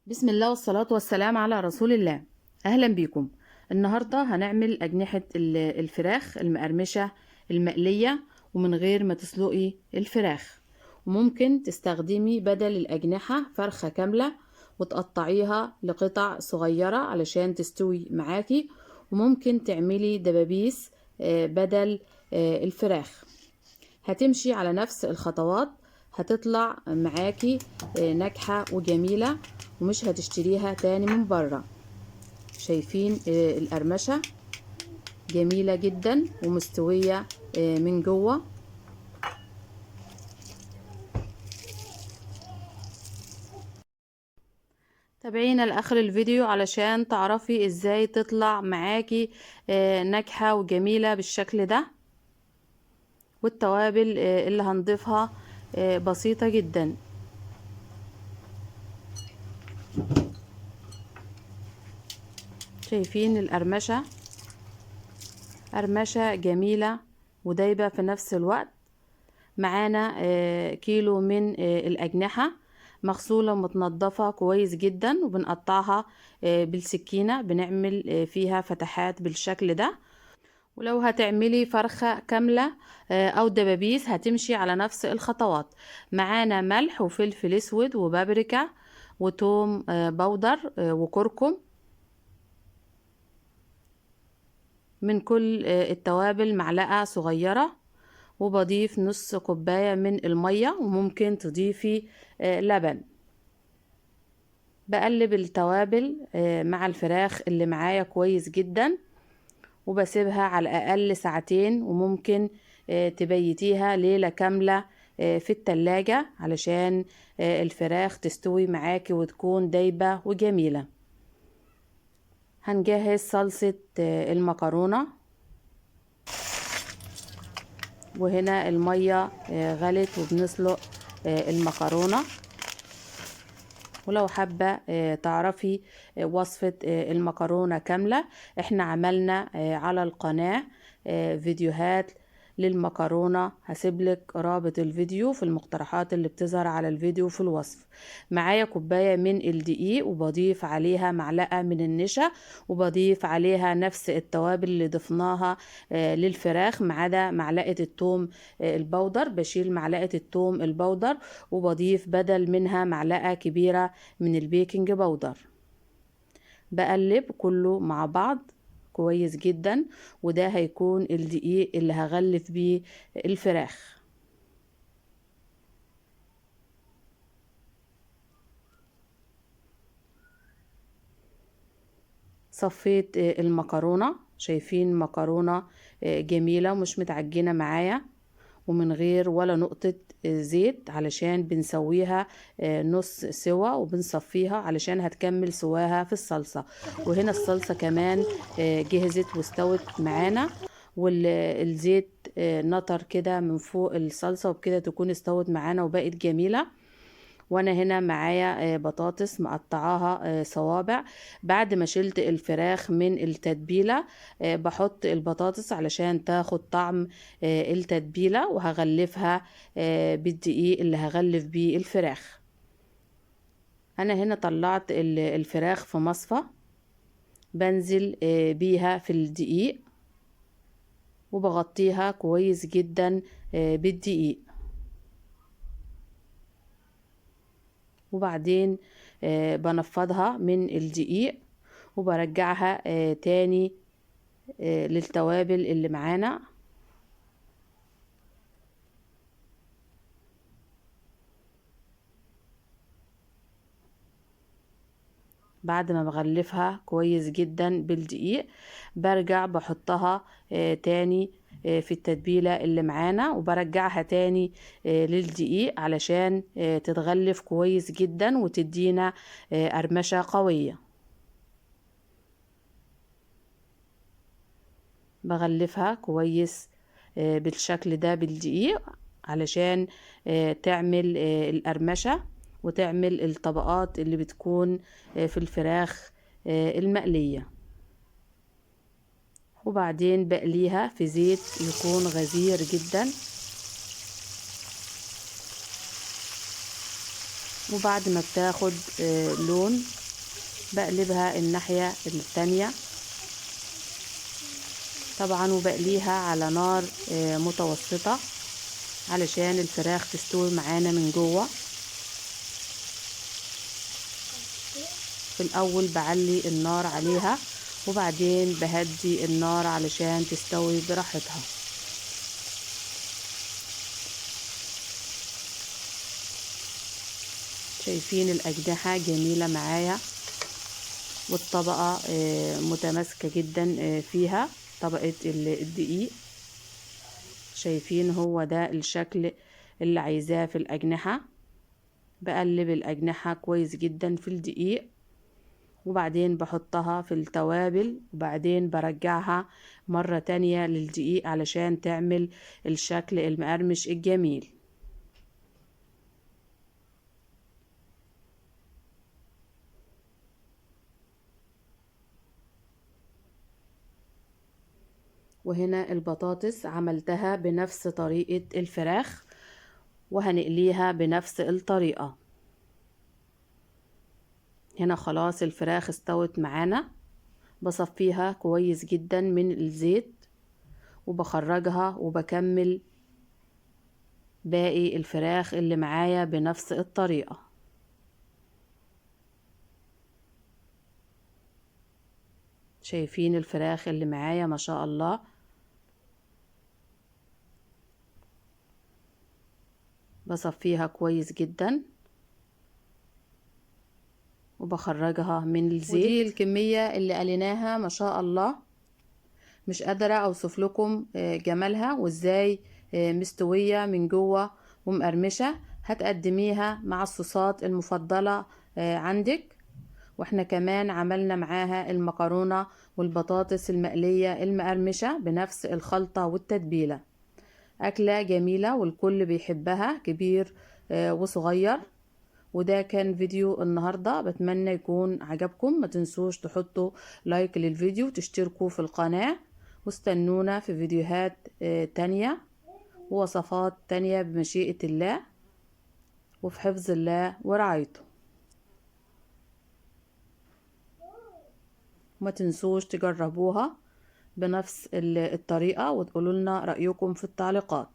بسم الله والصلاة والسلام على رسول الله. أهلا بيكم. النهاردة هنعمل أجنحة الفراخ المقرمشة المقلية ومن غير ما تسلقي الفراخ. وممكن تستخدمي بدل الأجنحة فرخة كاملة وتقطعيها لقطع صغيرة علشان تستوي معاكي، وممكن تعملي دبابيس بدل الفراخ. هتمشي على نفس الخطوات، هتطلع معاكي ناجحة وجميلة ومش هتشتريها تاني من بره. شايفين القرمشة جميلة جدا ومستوية من جوه. تابعينا لاخر الفيديو علشان تعرفي ازاي تطلع معاكي ناجحة وجميلة بالشكل ده. والتوابل اللي هنضيفها بسيطة جدا. شايفين القرمشة قرمشة جميلة ودايبة في نفس الوقت. معانا كيلو من الأجنحة مغسولة ومتنضفة كويس جدا، وبنقطعها بالسكينة، بنعمل فيها فتحات بالشكل ده. ولو هتعملي فرخة كاملة أو دبابيس هتمشي على نفس الخطوات. معانا ملح وفلفل اسود وبابريكا وتوم بودر وكركم. من كل التوابل معلقة صغيرة، وبضيف نص كوباية من المية، وممكن تضيفي لبن. بقلب التوابل مع الفراخ اللي معايا كويس جدا، وبسيبها على الأقل ساعتين، وممكن تبيتيها ليلة كاملة في التلاجة علشان الفراخ تستوي معاكي وتكون دايبة وجميلة. هنجهز صلصة المكرونة، وهنا المية غلت وبنسلق المكرونة. ولو حابة تعرفي وصفة المكرونة كاملة، احنا عملنا على القناة فيديوهات للمكرونة، هسيبلك رابط الفيديو في المقترحات اللي بتظهر على الفيديو في الوصف. معايا كوباية من الدقيق، وبضيف عليها معلقة من النشا، وبضيف عليها نفس التوابل اللي ضفناها للفراخ ما عدا معلقة الثوم البودر. بشيل معلقة الثوم البودر وبضيف بدل منها معلقة كبيرة من البيكنج باودر. بقلب كله مع بعض كويس جدا، وده هيكون الدقيق اللي هغلف بيه الفراخ. صفيت المكرونة. شايفين مكرونة جميلة ومش متعجنة معايا، ومن غير ولا نقطة زيت، علشان بنسويها نص سوا وبنصفيها علشان هتكمل سواها في الصلصة. وهنا الصلصة كمان جهزت واستوت معانا، والزيت نطر كده من فوق الصلصة، وبكده تكون استوت معانا وبقت جميلة. وانا هنا معايا بطاطس مقطعاها صوابع. بعد ما شلت الفراخ من التتبيلة بحط البطاطس علشان تاخد طعم التتبيلة، وهغلفها بالدقيق اللي هغلف بيه الفراخ. انا هنا طلعت الفراخ في مصفى، بنزل بيها في الدقيق وبغطيها كويس جدا بالدقيق. وبعدين بنفضها من الدقيق، وبرجعها تاني للتوابل اللي معانا. بعد ما بغلفها كويس جدا بالدقيق، برجع بحطها تاني في التتبيلة اللي معانا، وبرجعها تاني للدقيق علشان تتغلف كويس جدا وتدينا قرمشة قوية. بغلفها كويس بالشكل ده بالدقيق علشان تعمل القرمشة وتعمل الطبقات اللي بتكون في الفراخ المقلية. وبعدين بقليها في زيت يكون غزير جدا. وبعد ما بتاخد لون بقلبها الناحية التانية طبعا، وبقليها على نار متوسطة علشان الفراخ تستوي معانا من جوه. في الاول بعلي النار عليها وبعدين بهدي النار علشان تستوي براحتها. شايفين الأجنحة جميلة معايا، والطبقة متماسكة جدا فيها طبقة الدقيق. شايفين هو ده الشكل اللي عايزاه في الأجنحة. بقلب الأجنحة كويس جدا في الدقيق وبعدين بحطها في التوابل وبعدين برجعها مرة تانية للدقيق علشان تعمل الشكل المقرمش الجميل. وهنا البطاطس عملتها بنفس طريقة الفراخ وهنقليها بنفس الطريقة. هنا خلاص الفراخ استوت معانا، بصفيها كويس جدا من الزيت وبخرجها وبكمل باقي الفراخ اللي معايا بنفس الطريقة. شايفين الفراخ اللي معايا ما شاء الله. بصفيها كويس جدا وبخرجها من الزيت. ودي الكمية اللي قليناها ما شاء الله. مش قادرة اوصف لكم جمالها وازاي مستوية من جوه ومقرمشة. هتقدميها مع الصوصات المفضلة عندك. واحنا كمان عملنا معاها المكرونة والبطاطس المقلية المقرمشة بنفس الخلطة والتتبيلة. أكلة جميلة والكل بيحبها كبير وصغير. وده كان فيديو النهاردة، بتمنى يكون عجبكم. ما تنسوش تحطوا لايك للفيديو وتشتركوا في القناة واستنونا في فيديوهات تانية ووصفات تانية بمشيئة الله وفي حفظ الله ورعايته. ما تنسوش تجربوها بنفس الطريقة وتقولوا لنا رأيكم في التعليقات.